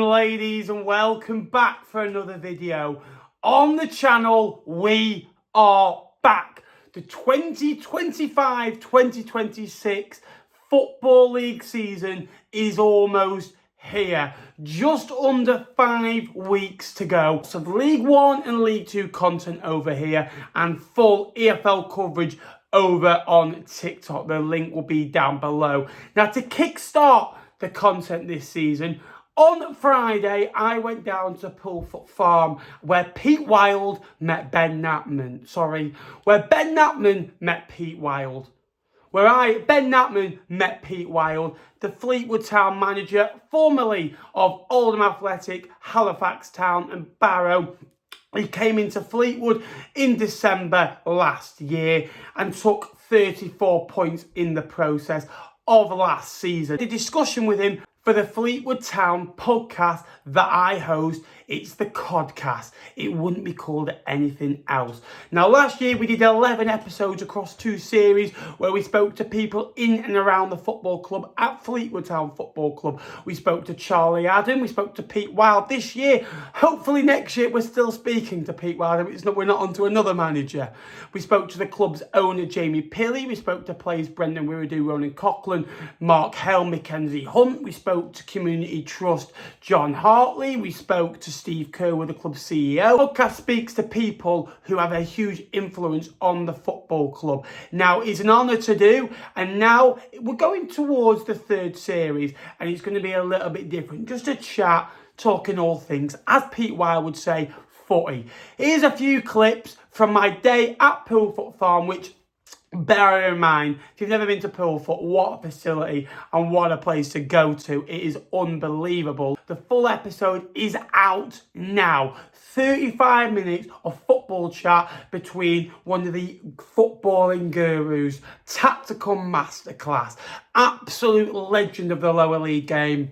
Ladies, and welcome back for another video. On the channel, we are back. The 2025-2026 Football League season is almost here. Just under 5 weeks to go. So League 1 and League 2 content over here and full EFL coverage over on TikTok. The link will be down below. Now, to kickstart the content this season, on Friday, I went down to Fleetwood Farm where Pete Wild met Ben Knapman. Where Ben Knapman met Pete Wild. Ben Knapman met Pete Wild, the Fleetwood Town manager, formerly of Oldham Athletic, Halifax Town and Barrow. He came into Fleetwood in December last year and took 34 points in the process of last season. The discussion with him for the Fleetwood Town podcast that I host, it's the CODCAST. It wouldn't be called anything else. Now, last year we did 11 episodes across 2 series where we spoke to people in and around the football club at Fleetwood Town Football Club. We spoke to Charlie Adam, we spoke to Pete Wild. This year, hopefully next year, we're still speaking to Pete Wild. We're not on to another manager. We spoke to the club's owner, Jamie Pilley. We spoke to players Brendan Wiradu, Ronan Coughlin, Mark Hell, Mackenzie Hunt. We spoke to Community Trust, John Hartley. We spoke to Steve Kerr, the club's CEO. The podcast speaks to people who have a huge influence on the football club. Now, it's an honour to do, and now we're going towards the 3rd series, and it's going to be a little bit different. Just a chat, talking all things, as Pete Wild would say, footy. Here's a few clips from my day at Fleetwood Farm, which, bear in mind, if you've never been to Fleetwood, what a facility and what a place to go to. It is unbelievable. The full episode is out now. 35 minutes of football chat between one of the footballing gurus, tactical masterclass, absolute legend of the lower league game,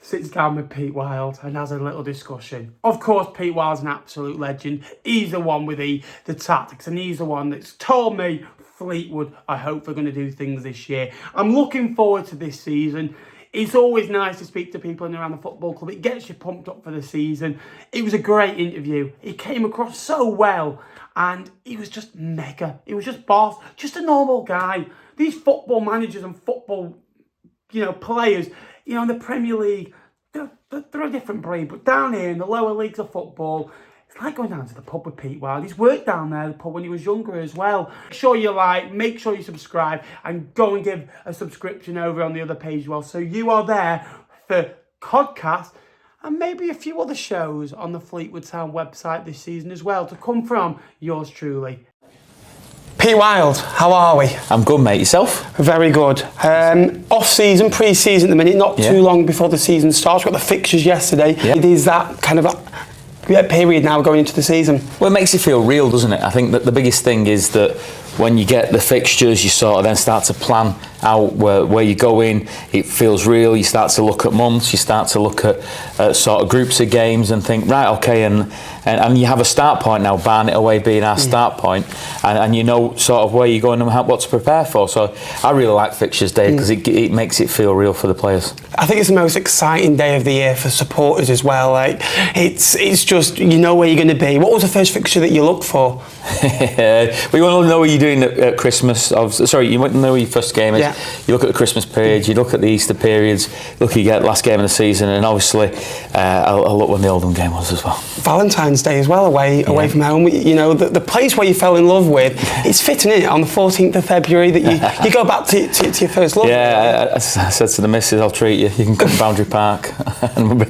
sits down with Pete Wild and has a little discussion. Of course, Pete Wild's an absolute legend. He's the one with the tactics, and he's the one that's told me, Fleetwood, I hope they're going to do things this year. I'm looking forward to this season. It's always nice to speak to people in and around the football club. It gets you pumped up for the season. It was a great interview. He came across so well, and he was just mega. He was just boss, just a normal guy. These football managers and football, players, in the Premier League, they're a different breed. But down here in the lower leagues of football, it's like going down to the pub with Pete Wild. He's worked down there, the pub, when he was younger as well. Make sure you like, make sure you subscribe, and go and give a subscription over on the other page as well. So you are there for CODCAST and maybe a few other shows on the Fleetwood Town website this season as well, to come from yours truly. Pete Wild, how are we? I'm good, mate. Yourself? Very good. Off-season, pre-season at the minute, not too long before the season starts. We got the fixtures yesterday. Yeah. It is that kind of period now going into the season. Well, it makes it feel real, doesn't it? I think that the biggest thing is that when you get the fixtures, you sort of then start to plan out where you're going. It feels real. You start to look at months. You start to look at sort of groups of games and think, right, okay, and you have a start point now. Barnet being our start point, and you know sort of where you're going and what to prepare for. So I really like fixtures day because it makes it feel real for the players. I think it's the most exciting day of the year for supporters as well. Like it's just, you know where you're going to be. What was the first fixture that you looked for? We want to know what you're doing at Christmas. You want to know where your first game is. Yeah. You look at the Christmas period, you look at the Easter periods, look you get last game of the season, and obviously I'll look when the Oldham game was as well. Valentine's Day as well, away from home. The place where you fell in love with, it's fitting, isn't it, on the 14th of February that you go back to your first love. Yeah, I said to the missus, I'll treat you. You can come to Boundary Park, and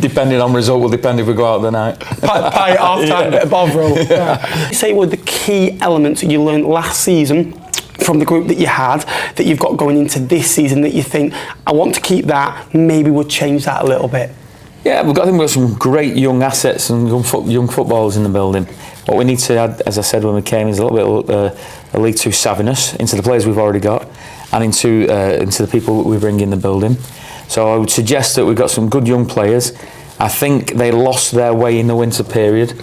depending on result will depend if we go out the night. Pie at half time, bit of Bovril. Yeah. Say what the key elements that you learned last season from the group that you had, that you've got going into this season, that you think, I want to keep that, maybe we'll change that a little bit? Yeah, I think we've got some great young assets and young footballers in the building. What we need to add, as I said when we came, is a little bit of a League 2 savviness into the players we've already got, and into the people that we bring in the building. So I would suggest that we've got some good young players. I think they lost their way in the winter period.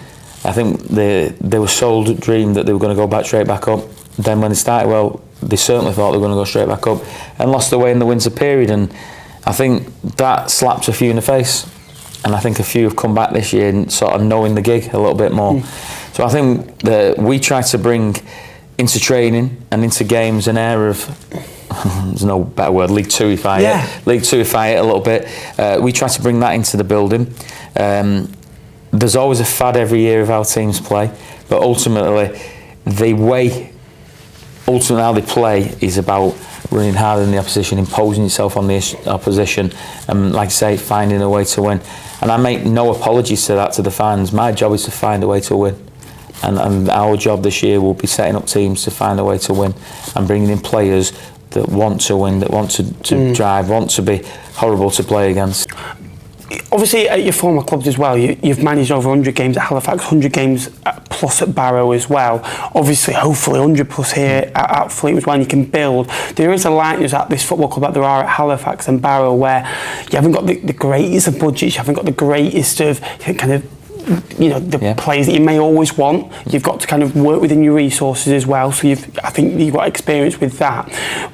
I think they were sold a dream that they were going to go straight back up. Then when they started, well, they certainly thought they were going to go straight back up, and lost their way in the winter period. And I think that slapped a few in the face. and I think a few have come back this year and sort of knowing the gig a little bit more. So I think that we try to bring into training and into games an air of, there's no better word, League Two if I hit a little bit. We try to bring that into the building. There's always a fad every year of how teams play, but ultimately how they play is about running harder than the opposition, imposing yourself on the opposition, and like I say, finding a way to win. And I make no apologies to that to the fans. My job is to find a way to win, and our job this year will be setting up teams to find a way to win and bringing in players that want to win, that want to drive, want to be horrible to play against. Obviously, at your former clubs as well, you've managed over 100 games at Halifax, 100 games plus at Barrow as well. Obviously, hopefully 100 plus here at Fleetwood when you can build. There is a likeness at this football club that there are at Halifax and Barrow where you haven't got the greatest of budgets, you haven't got the greatest of kind of players that you may always want. You've got to kind of work within your resources as well, so I think you've got experience with that.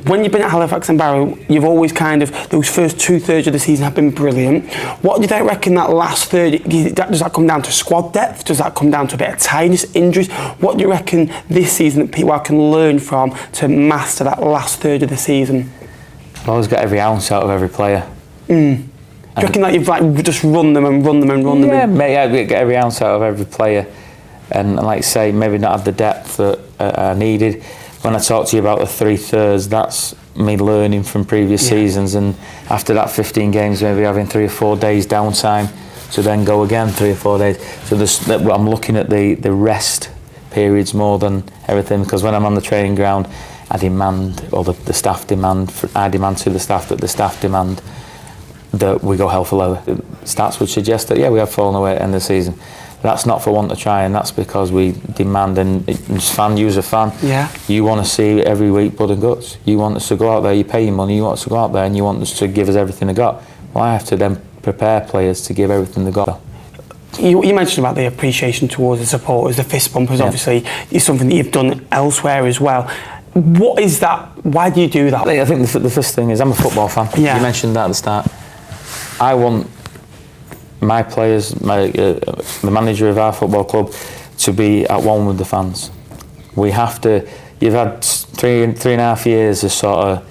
When you've been at Halifax and Barrow, you've always kind of, those first 2/3 of the season have been brilliant. What do they reckon that last third, does that come down to squad depth? Does that come down to a bit of tiredness, injuries? What do you reckon this season that people can learn from to master that last third of the season? I've always got every ounce out of every player. Do you reckon that you've just run them? Yeah, mate, I get every ounce out of every player, and like I say, maybe not have the depth that I needed. When I talk to you about the 3/3, that's me learning from previous seasons, and after that 15 games, maybe having 3 or 4 days downtime to then go again 3 or 4 days. So I'm looking at the rest periods more than everything, because when I'm on the training ground, I demand, or the staff demand, I demand to the staff that the staff demand that we go hell for leather. The stats would suggest that we have fallen away at the end of the season. That's not for want to try, and that's because we demand, and you as a fan, you want to see every week blood and guts. You want us to go out there, you pay your money, you want us to go out there and you want us to give us everything they got. Well, I have to then prepare players to give everything they got. You mentioned about the appreciation towards the supporters, the fist bumpers obviously is something that you've done elsewhere as well. What is that? Why do you do that? I think the first thing is, I'm a football fan. You mentioned that at the start. I want my players, the manager of our football club, to be at one with the fans. We have to. You've had three and a half years of sort of,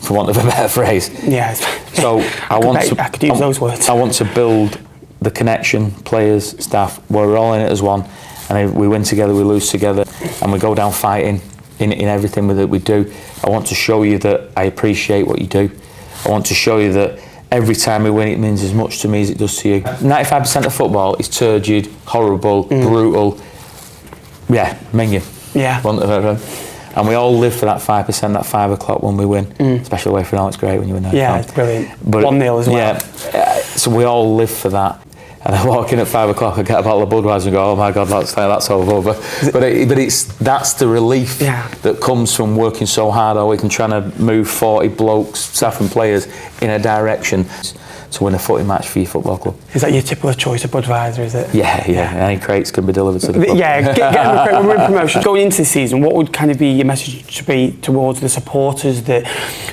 for want of a better phrase. Yeah. So I could use those words. I want to build the connection, players, staff, where we're all in it as one, and we win together, we lose together, and we go down fighting in everything that we do. I want to show you that I appreciate what you do. I want to show you that every time we win, it means as much to me as it does to you. 95% of football is turgid, horrible, brutal. Yeah, minging. Yeah. And we all live for that 5%, that 5 o'clock when we win. Especially away from home, it's great when you win. Yeah, it's brilliant. 1-0 as well. Yeah, so we all live for that. And I walk in at 5 o'clock, I get a bottle of Budweiser and go, oh my God, that's over. But that's the relief that comes from working so hard all week and trying to move 40 blokes, staff and players in a direction to win a footy match for your football club. Is that your typical choice of Budweiser, is it? Yeah. Any crates can be delivered to the club. Yeah, getting we're in promotion. Going into the season, what would kind of be your message to be towards the supporters that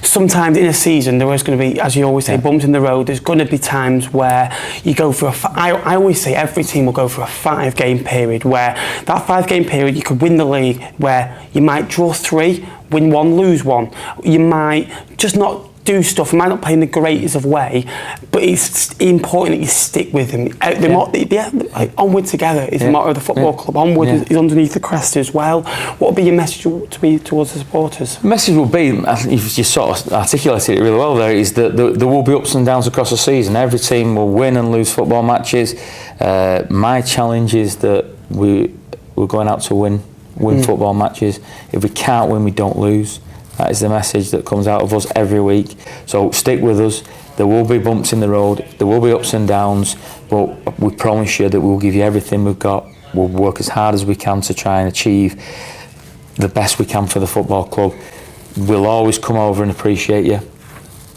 sometimes in a season there is going to be, as you always say, bumps in the road. There's going to be times where you go for I always say every team will go for a 5-game period, where that 5-game period you could win the league, where you might draw 3, win 1, lose 1. You might just not do stuff, might not play in the greatest of way, but it's important that you stick with them. Onward together is the motto of the football club. Onward is underneath the crest as well. What would be your message to be towards the supporters? The message will be, you sort of articulated it really well there, is that there will be ups and downs across the season. Every team will win and lose football matches. My challenge is that we're going out to win football matches. If we can't win, we don't lose. That is the message that comes out of us every week. So stick with us. There will be bumps in the road. There will be ups and downs. But we promise you that we'll give you everything we've got. We'll work as hard as we can to try and achieve the best we can for the football club. We'll always come over and appreciate you.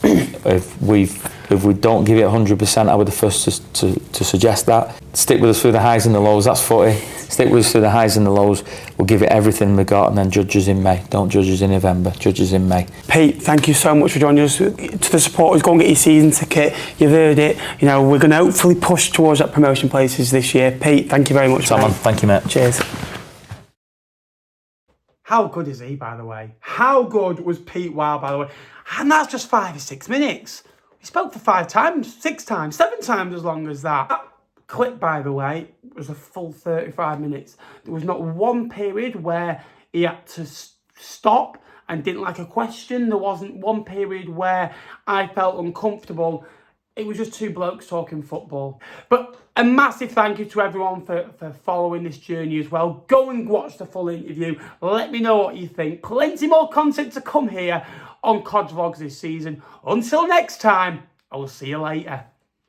If we don't give it 100%, I would be the first to suggest that. Stick with us through the highs and the lows. That's footy. Stick with us through the highs and the lows. We'll give it everything we got, and then judge us in May. Don't judge us in November, judge us in May. Pete, thank you so much for joining us. To the supporters, go and get your season ticket. You've heard it. You know, we're going to hopefully push towards that promotion places this year. Pete, thank you very much, Tom, thank you, mate. Cheers. How good is he, by the way? How good was Pete Wild, by the way? And that's just 5 or 6 minutes. He spoke for 5 times, 6 times, 7 times as long as that. That clip, by the way, was a full 35 minutes. There was not one period where he had to stop and didn't like a question. There wasn't one period where I felt uncomfortable. It was just 2 blokes talking football. But a massive thank you to everyone for following this journey as well. Go and watch the full interview. Let me know what you think. Plenty more content to come here on CODS Vlogs this season. Until next time, I will see you later.